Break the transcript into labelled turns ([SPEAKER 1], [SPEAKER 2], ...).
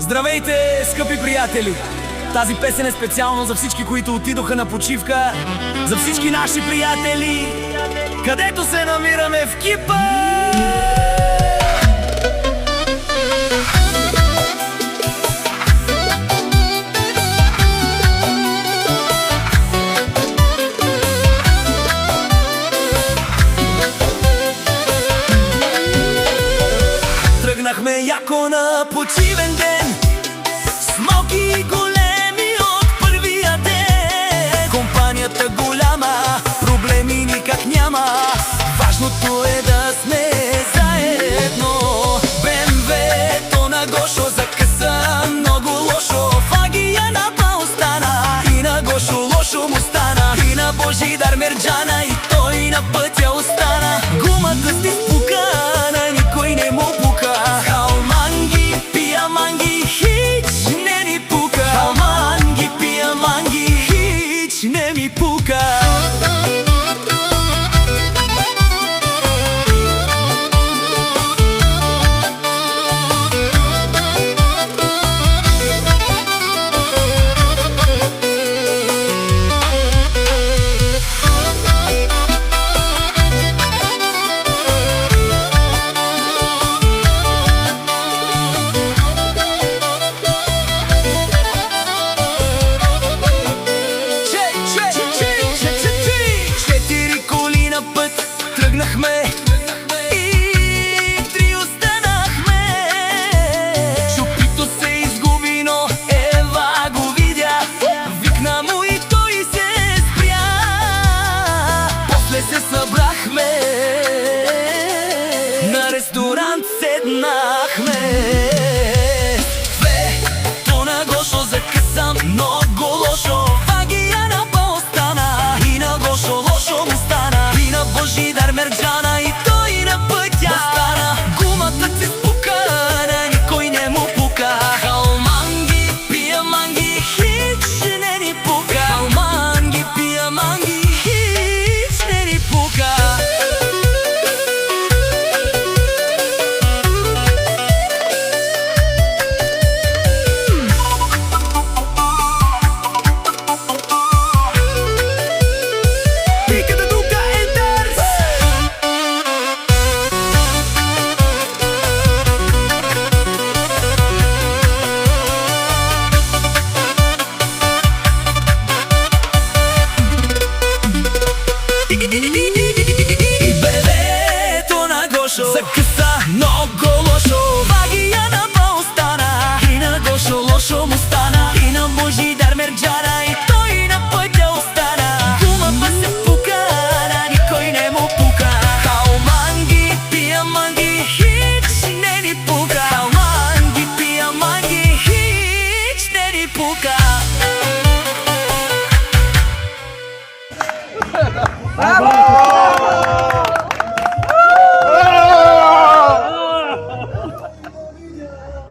[SPEAKER 1] Здравейте, скъпи приятели! Тази песен е специално за всички, които отидоха на почивка, за всички наши приятели, където се намираме в Кипър! Тръгнахме яко на почивен ден, смоки големи от първия ден. Компанията голяма, проблеми никак няма, важното е да сме заедно. БМВ-то на Гошо закъса много лошо, Фагия на па остана и на Гошо лошо му стана, и на Божидар Мерджана и той на пътя остана. Гумата сти спука, на никой не му пука. Халманги, пия манги, хич не ни пука. Халманги, пия манги, хич не ми пука. Тръгнахме и три останахме. Чупито се изгуби, но Ева го видя, викна му и той се спря. После се събрахме, на ресторант седнахме. То на Гошо закъса много лошо, Фагия на па остана и на Гошо лошо му стана, и на Божидар Мерджана и той на пътя остана. Гумата се спука, на никой не му пука. Халманги, пия манги, хич не ни пука. Халманги, пия манги, хич не ни пука. Закъса много лошо, Фагия на па остана и на Гошо лошо му стана, и на Божидар Мерджана и той на пътя остана. Гумата се пука, на никой не му пука. Халманги, пия манги, хич не ни пука. Халманги, пия манги, хич не ни пука.
[SPEAKER 2] Браво!